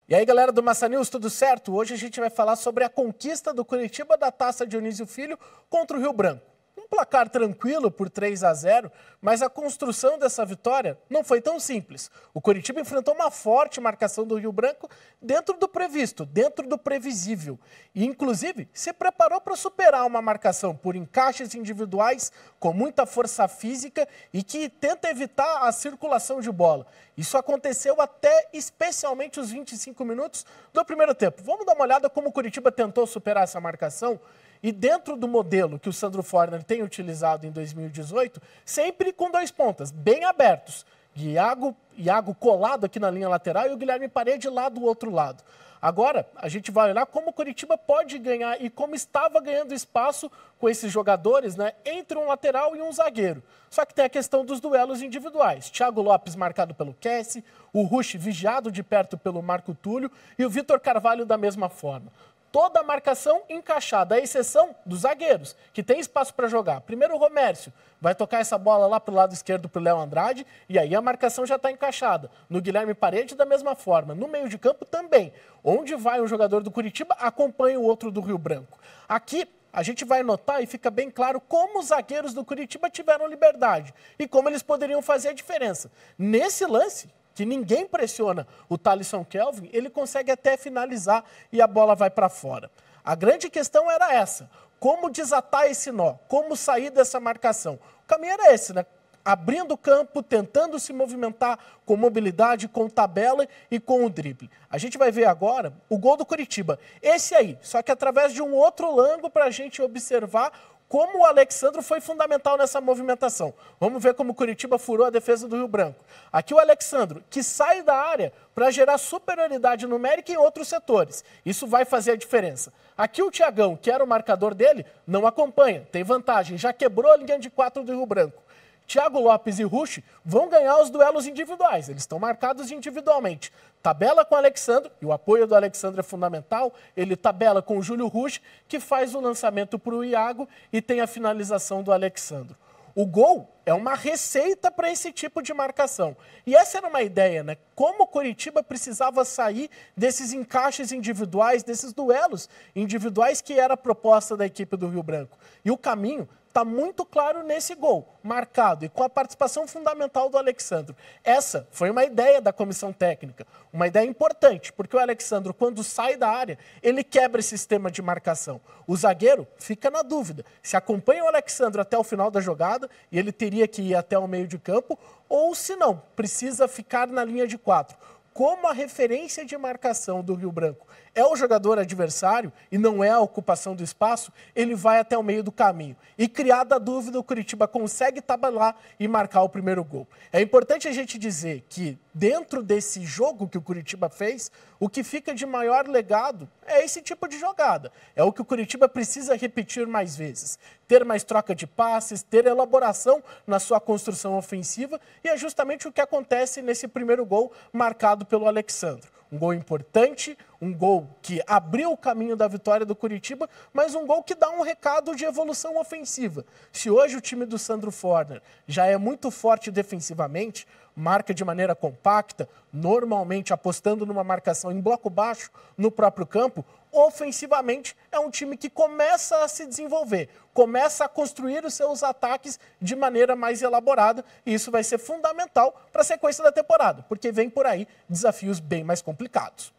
E aí, galera do Massa News, tudo certo? Hoje a gente vai falar sobre a conquista do Curitiba da Taça Dionísio Filho contra o Rio Branco. Um placar tranquilo por 3-0, mas a construção dessa vitória não foi tão simples. O Curitiba enfrentou uma forte marcação do Rio Branco dentro do previsto, dentro do previsível. E, inclusive, se preparou para superar uma marcação por encaixes individuais com muita força física e que tenta evitar a circulação de bola. Isso aconteceu até especialmente os 25 minutos do primeiro tempo. Vamos dar uma olhada como o Curitiba tentou superar essa marcação. E dentro do modelo que o Sandro Forner tem utilizado em 2018, sempre com dois pontas, bem abertos. Iago colado aqui na linha lateral e o Guilherme Parede lá do outro lado. Agora, a gente vai olhar como o Curitiba pode ganhar e como estava ganhando espaço com esses jogadores, né, entre um lateral e um zagueiro. Só que tem a questão dos duelos individuais. Thiago Lopes marcado pelo Kessi, o Rush vigiado de perto pelo Marco Túlio e o Vitor Carvalho da mesma forma. Toda a marcação encaixada, à exceção dos zagueiros, que tem espaço para jogar. Primeiro o Romércio vai tocar essa bola lá para o lado esquerdo para o Léo Andrade, e aí a marcação já está encaixada. No Guilherme Parede, da mesma forma. No meio de campo também. Onde vai um jogador do Curitiba, acompanha o outro do Rio Branco. Aqui a gente vai notar e fica bem claro como os zagueiros do Curitiba tiveram liberdade e como eles poderiam fazer a diferença. Nesse lance, que ninguém pressiona o Thalisson Kelvin, ele consegue até finalizar e a bola vai para fora. A grande questão era essa, como desatar esse nó, como sair dessa marcação. O caminho era esse, né? Abrindo o campo, tentando se movimentar com mobilidade, com tabela e com o drible. A gente vai ver agora o gol do Curitiba. Esse aí, só que através de um outro ângulo para a gente observar como o Alexandro foi fundamental nessa movimentação. Vamos ver como o Curitiba furou a defesa do Rio Branco. Aqui o Alexandro, que sai da área para gerar superioridade numérica em outros setores. Isso vai fazer a diferença. Aqui o Thiagão, que era o marcador dele, não acompanha, tem vantagem, já quebrou a linha de 4 do Rio Branco. Thiago Lopes e Rush vão ganhar os duelos individuais, eles estão marcados individualmente. Tabela com o Alexandro, e o apoio do Alexandro é fundamental, ele tabela com o Júlio Rush, que faz o lançamento para o Iago e tem a finalização do Alexandro. O gol é uma receita para esse tipo de marcação. E essa era uma ideia, né? Como o Curitiba precisava sair desses encaixes individuais, desses duelos individuais que era a proposta da equipe do Rio Branco. E o caminho está muito claro nesse gol, marcado e com a participação fundamental do Alexandro. Essa foi uma ideia da comissão técnica, uma ideia importante, porque o Alexandro, quando sai da área, ele quebra esse sistema de marcação. O zagueiro fica na dúvida se acompanha o Alexandro até o final da jogada, e ele teria que ir até o meio de campo, ou se não, precisa ficar na linha de 4. Como a referência de marcação do Rio Branco é o jogador adversário e não é a ocupação do espaço, ele vai até o meio do caminho. E criada a dúvida, o Curitiba consegue tabelar e marcar o primeiro gol. É importante a gente dizer que dentro desse jogo que o Curitiba fez, o que fica de maior legado é esse tipo de jogada. É o que o Curitiba precisa repetir mais vezes. Ter mais troca de passes, ter elaboração na sua construção ofensiva, e é justamente o que acontece nesse primeiro gol marcado pelo Alexandro. Um gol importante, um gol que abriu o caminho da vitória do Curitiba, mas um gol que dá um recado de evolução ofensiva. Se hoje o time do Sandro Forner já é muito forte defensivamente, marca de maneira compacta, normalmente apostando numa marcação em bloco baixo no próprio campo, ofensivamente é um time que começa a se desenvolver, começa a construir os seus ataques de maneira mais elaborada, e isso vai ser fundamental para a sequência da temporada, porque vem por aí desafios bem mais complicados.